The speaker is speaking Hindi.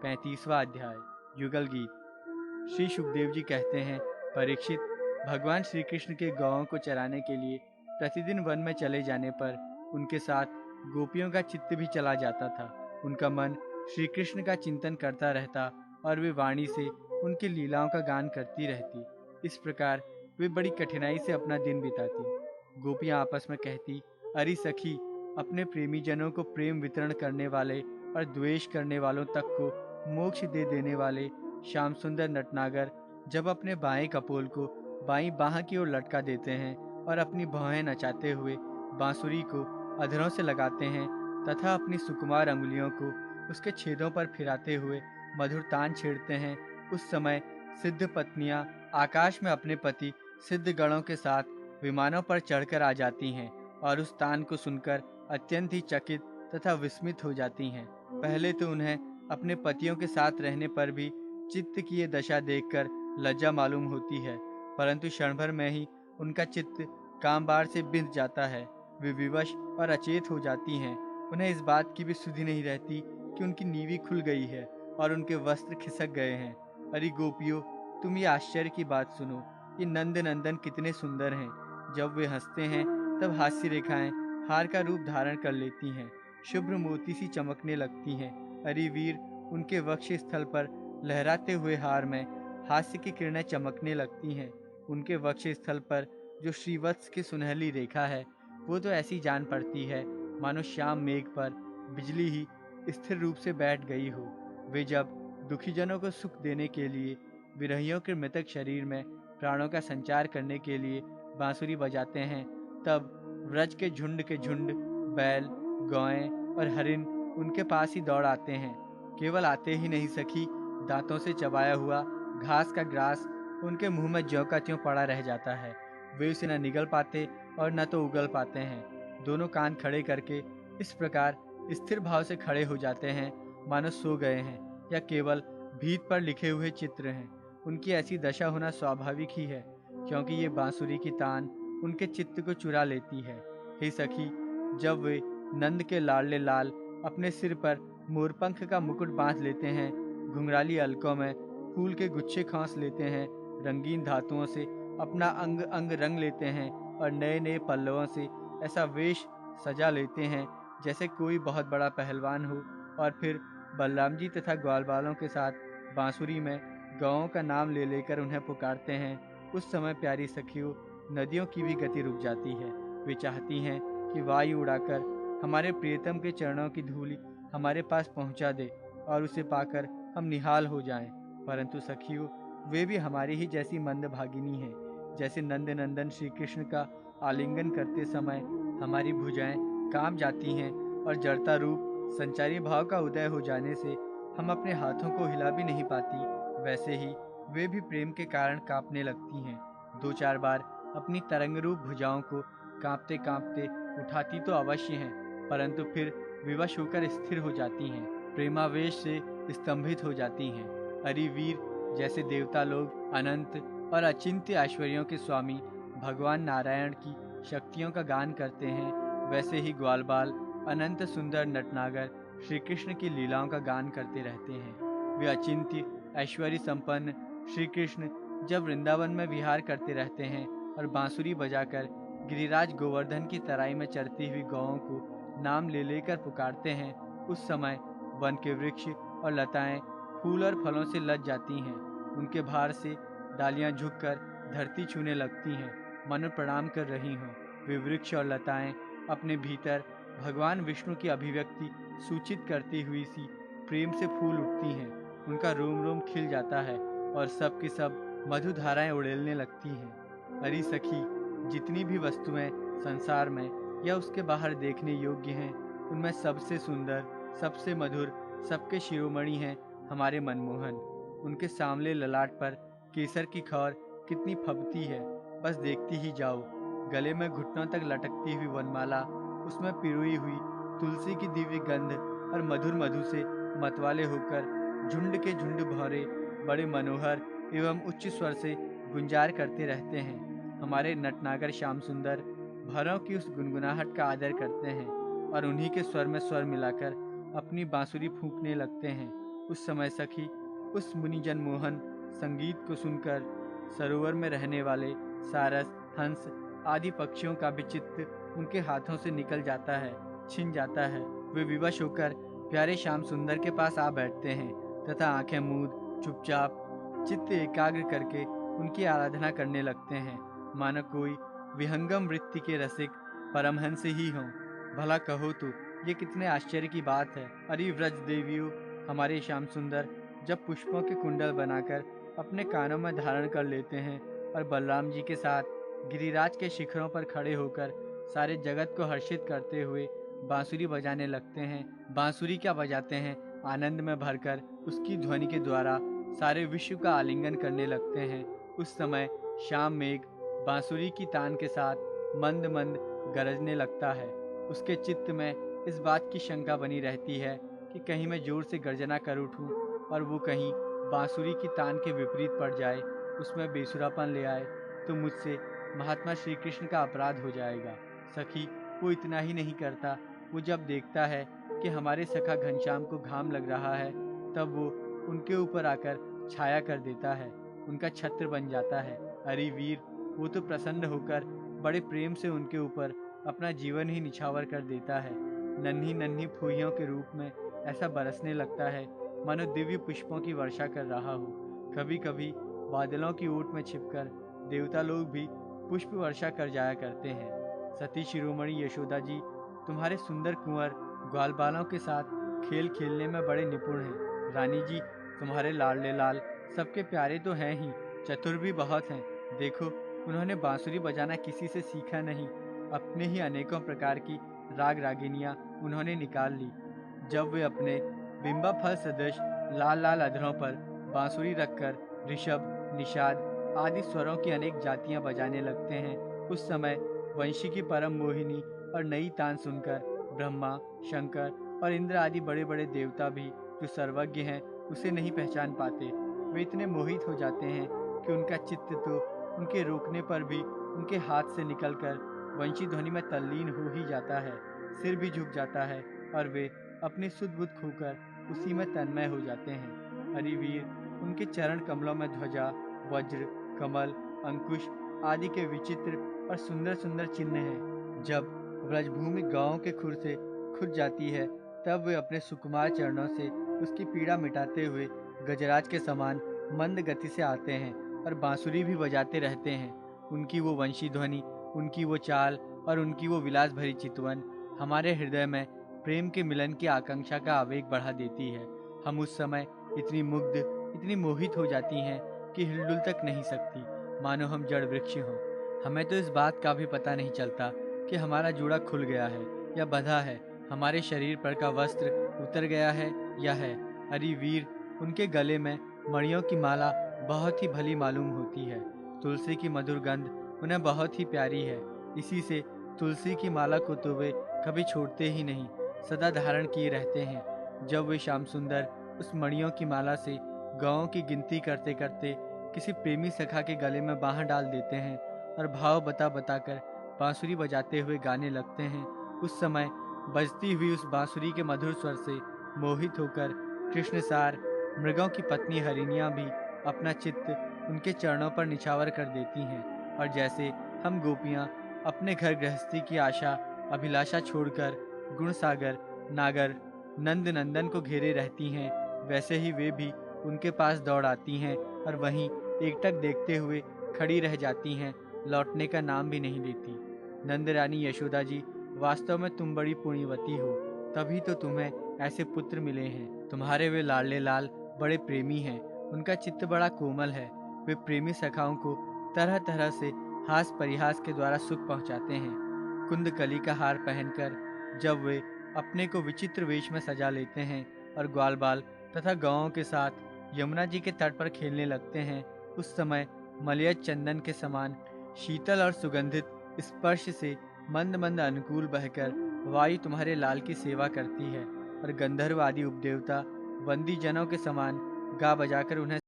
35वां अध्याय। युगल गीत। श्री सुखदेव जी कहते हैं, परीक्षित, भगवान श्री कृष्ण के गौओं को चराने के लिए प्रतिदिन वन में चले जाने पर उनके साथ गोपियों का चित्त भी चला जाता था। उनका मन श्री कृष्ण का चिंतन करता रहता और वे वाणी से उनकी लीलाओं का गान करती रहती। इस प्रकार वे बड़ी कठिनाई से अपना दिन बिताती। गोपियां आपस में कहती, अरे सखी, अपने प्रेमी जनों को प्रेम वितरण करने वाले और द्वेष करने वालों तक को मोक्ष दे देने वाले श्याम सुंदर नटनागर जब अपने बाएं कपोल को बाईं बाह की ओर लटका देते हैं और अपनी भौहें नचाते हुए बांसुरी को अधरों से लगाते हैं तथा अपनी सुकुमार अंगुलियों को उसके छेदों पर फिराते हुए मधुर तान छेड़ते हैं, उस समय सिद्ध पत्नियां आकाश में अपने पति सिद्ध गणों के साथ विमानों पर चढ़कर आ जाती हैं और उस तान को सुनकर अत्यंत ही चकित तथा विस्मित हो जाती हैं। पहले तो उन्हें अपने पतियों के साथ रहने पर भी चित्त की ये दशा देखकर लज्जा मालूम होती है, परंतु क्षण भर में ही उनका चित्त कामबार से बिंध जाता है। वे विवश और अचेत हो जाती हैं। उन्हें इस बात की भी सुधि नहीं रहती कि उनकी नीवी खुल गई है और उनके वस्त्र खिसक गए हैं। अरे गोपियों, तुम ये आश्चर्य की बात सुनो। ये नंद नंदन कितने सुंदर हैं। जब वे हंसते हैं तब हास्य रेखाएं हार का रूप धारण कर लेती हैं, शुभ्र मोती सी चमकने लगती हैं। अरे वीर, उनके वक्ष स्थल पर लहराते हुए हार में हास्य की किरणें चमकने लगती हैं। उनके वक्ष स्थल पर जो श्रीवत्स की सुनहली रेखा है वो तो ऐसी जान पड़ती है मानो श्याम मेघ पर बिजली ही स्थिर रूप से बैठ गई हो। वे जब दुखीजनों को सुख देने के लिए विरहियों के मृतक शरीर में प्राणों का संचार करने के लिए बांसुरी बजाते हैं, तब व्रज के झुंड बैल, गौएं और हरिन उनके पास ही दौड़ आते हैं। केवल आते ही नहीं सखी, दांतों से चबाया हुआ घास का ग्रास उनके मुंह में ज्यों का त्यों पड़ा रह जाता है। वे उसे न निगल पाते और न तो उगल पाते हैं। दोनों कान खड़े करके इस प्रकार स्थिर भाव से खड़े हो जाते हैं मानो सो गए हैं या केवल भीत पर लिखे हुए चित्र हैं। उनकी ऐसी दशा होना स्वाभाविक ही है, क्योंकि ये बांसुरी की तान उनके चित्त को चुरा लेती है। हे सखी, जब वे नंद के लाडले लाल अपने सिर पर मोरपंख का मुकुट बांध लेते हैं, घुंघराली अलकों में फूल के गुच्छे खांस लेते हैं, रंगीन धातुओं से अपना अंग अंग रंग लेते हैं और नए नए पल्लवों से ऐसा वेश सजा लेते हैं जैसे कोई बहुत बड़ा पहलवान हो, और फिर बलराम जी तथा ग्वालबालों के साथ बांसुरी में गौओं का नाम ले लेकर उन्हें पुकारते हैं, उस समय प्यारी सखियों, नदियों की भी गति रुक जाती है। वे चाहती हैं कि वायु उड़ाकर हमारे प्रियतम के चरणों की धूलि हमारे पास पहुंचा दे और उसे पाकर हम निहाल हो जाएं, परंतु सखियों, वे भी हमारी ही जैसी मंदभागिनी हैं। जैसे नंद नंदन श्री कृष्ण का आलिंगन करते समय हमारी भुजाएं कांप जाती हैं और जड़ता रूप संचारी भाव का उदय हो जाने से हम अपने हाथों को हिला भी नहीं पाती, वैसे ही वे भी प्रेम के कारण कांपने लगती हैं। दो चार बार अपनी तरंग रूप भुजाओं को कांपते कांपते उठाती तो अवश्य हैं, परंतु फिर विवश होकर स्थिर हो जाती हैं, प्रेमावेश से स्तंभित हो जाती हैं। अरे वीर, जैसे देवता लोग अनंत और अचिंत्य ऐश्वर्यों के स्वामी भगवान नारायण की शक्तियों का गान करते हैं, वैसे ही ग्वालबाल अनंत सुंदर नटनागर श्री कृष्ण की लीलाओं का गान करते रहते हैं। वे अचिंत्य ऐश्वर्य संपन्न श्री कृष्ण जब वृंदावन में विहार करते रहते हैं और बांसुरी बजाकर गिरिराज गोवर्धन की तराई में चरती हुई गौओं को नाम ले लेकर पुकारते हैं, उस समय वन के वृक्ष और लताएं फूल और फलों से लद जाती हैं। उनके भार से डालियां झुककर धरती छूने लगती हैं, मानो प्रणाम कर रही हों। वे वृक्ष और लताएं अपने भीतर भगवान विष्णु की अभिव्यक्ति सूचित करती हुई सी प्रेम से फूल उठती हैं। उनका रोम रोम खिल जाता है और सब की सब मधुधाराएं उड़ेलने लगती हैं। अरे सखी, जितनी भी वस्तुएं संसार में या उसके बाहर देखने योग्य हैं, उनमें सबसे सुंदर, सबसे मधुर, सबके शिरोमणि हैं हमारे मनमोहन। उनके सांवले ललाट पर केसर की खौर कितनी फबती है, बस देखती ही जाओ। गले में घुटनों तक लटकती हुई वनमाला, उसमें पिरोई हुई तुलसी की दिव्य गंध और मधुर मधु से मतवाले होकर झुंड के झुंड भौरे बड़े मनोहर एवं उच्च स्वर से गुंजार करते रहते हैं। हमारे नटनागर श्याम सुंदर भौरों की उस गुनगुनाहट का आदर करते हैं और उन्हीं के स्वर में स्वर मिलाकर अपनी बांसुरी फूंकने लगते हैं। उस समय सखी उस मुनिजन मोहन संगीत को सुनकर सरोवर में रहने वाले सारस, हंस आदि पक्षियों का भी चित्त उनके हाथों से निकल जाता है, छिन जाता है। वे विवश होकर प्यारे श्याम सुंदर के पास आ बैठते हैं तथा आंखें मूंद चुपचाप चित्त एकाग्र करके उनकी आराधना करने लगते हैं, मानो कोई विहंगम वृत्ति के रसिक परमहंस ही हों। भला कहो तो ये कितने आश्चर्य की बात है। अरे व्रज देवियों, हमारे श्याम सुंदर जब पुष्पों के कुंडल बनाकर अपने कानों में धारण कर लेते हैं और बलराम जी के साथ गिरिराज के शिखरों पर खड़े होकर सारे जगत को हर्षित करते हुए बांसुरी बजाने लगते हैं। बांसुरी क्या बजाते हैं, आनंद में भरकर उसकी ध्वनि के द्वारा सारे विश्व का आलिंगन करने लगते हैं। उस समय श्याम मेघ बांसुरी की तान के साथ मंद मंद गरजने लगता है। उसके चित्त में इस बात की शंका बनी रहती है कि कहीं मैं जोर से गर्जना कर उठूं और वो कहीं बांसुरी की तान के विपरीत पड़ जाए, उसमें बेसुरापन ले आए, तो मुझसे महात्मा श्री कृष्ण का अपराध हो जाएगा। सखी, वो इतना ही नहीं करता, वो जब देखता है कि हमारे सखा घनश्याम को घाम लग रहा है, तब वो उनके ऊपर आकर छाया कर देता है, उनका छत्र बन जाता है। अरे वीर, वो तो प्रसन्न होकर बड़े प्रेम से उनके ऊपर अपना जीवन ही निछावर कर देता है। नन्ही नन्ही फूहियों के रूप में ऐसा बरसने लगता है मानो दिव्य पुष्पों की वर्षा कर रहा हो। कभी कभी बादलों की ओट में छिपकर देवता लोग भी पुष्प वर्षा कर जाया करते हैं। सती शिरोमणि यशोदा जी तुम्हारे सुंदर कुंवर ग्वाल बालों के साथ खेल खेलने में बड़े निपुण हैं। रानी जी, तुम्हारे लाडले लाल सबके प्यारे तो हैं ही, चतुर भी बहुत हैं। देखो, उन्होंने बांसुरी बजाना किसी से सीखा नहीं, अपने ही अनेकों प्रकार की राग रागिनियाँ उन्होंने निकाल ली। जब वे अपने बिंबा फल सदृश लाल लाल अधरों पर बांसुरी रखकर ऋषभ, निषाद आदि स्वरों की अनेक जातियां बजाने लगते हैं, उस समय वंशी की परम मोहिनी और नई तान सुनकर ब्रह्मा, शंकर और इंद्र आदि बड़े बड़े देवता भी जो सर्वज्ञ हैं उसे नहीं पहचान पाते। वे इतने मोहित हो जाते हैं कि उनका चित्त तो उनके रोकने पर भी उनके हाथ से निकलकर वंशी ध्वनि में तल्लीन हो ही जाता है, सिर भी झुक जाता है और वे अपनी सुध बुध खोकर उसी में तन्मय हो जाते हैं। अरे वीर, उनके चरण कमलों में ध्वजा, वज्र, कमल, अंकुश आदि के विचित्र और सुंदर सुंदर चिन्ह हैं। जब व्रजभूमि गांवों के खुर से खुद जाती है, तब वे अपने सुकुमार चरणों से उसकी पीड़ा मिटाते हुए गजराज के समान मंद गति से आते हैं और बांसुरी भी बजाते रहते हैं। उनकी वो वंशी ध्वनि, उनकी वो चाल और उनकी वो विलास भरी चितवन हमारे हृदय में प्रेम के मिलन की आकांक्षा का आवेग बढ़ा देती है। हम उस समय इतनी मुग्ध, इतनी मोहित हो जाती हैं कि हिलडुल तक नहीं सकती, मानो हम जड़ वृक्ष हों। हमें तो इस बात का भी पता नहीं चलता कि हमारा जूड़ा खुल गया है या बंधा है, हमारे शरीर पर का वस्त्र उतर गया है या है। अरे वीर, उनके गले में मणियों की माला बहुत ही भली मालूम होती है। तुलसी की मधुर गंध उन्हें बहुत ही प्यारी है। इसी से तुलसी की माला को तो वे कभी छोड़ते ही नहीं, सदा धारण किए रहते हैं। जब वे श्याम सुंदर उस मणियों की माला से गाँवों की गिनती करते करते किसी प्रेमी सखा के गले में बाँह डाल देते हैं और भाव बता बताकर बांसुरी बजाते हुए गाने लगते हैं, उस समय बजती हुई उस बांसुरी के मधुर स्वर से मोहित होकर कृष्णसार मृगों की पत्नी हरिणियाँ भी अपना चित्त उनके चरणों पर निछावर कर देती हैं। और जैसे हम गोपियाँ अपने घर गृहस्थी की आशा अभिलाषा छोड़कर गुणसागर नागर नंद नंदन को घेरे रहती हैं, वैसे ही वे भी उनके पास दौड़ आती हैं और वहीं एकटक देखते हुए खड़ी रह जाती हैं, लौटने का नाम भी नहीं लेती। नंद रानी यशोदा जी, वास्तव में तुम बड़ी पुण्यवती हो, तभी तो तुम्हें ऐसे पुत्र मिले हैं। तुम्हारे वे लाडले लाल बड़े प्रेमी हैं, उनका चित्त बड़ा कोमल है। वे प्रेमी सखाओं को तरह तरह से हास परिहास के द्वारा सुख पहुंचाते हैं। कुंदकली का हार पहनकर जब वे अपने को विचित्र वेश में सजा लेते हैं और ग्वाल बाल तथा गाँवों के साथ यमुना जी के तट पर खेलने लगते हैं, उस समय मलयज चंदन के समान शीतल और सुगंधित स्पर्श से मंद मंद अनुकूल बहकर वायु तुम्हारे लाल की सेवा करती है और गंधर्व आदि उपदेवता बंदी जनों के समान गा बजाकर उन्हें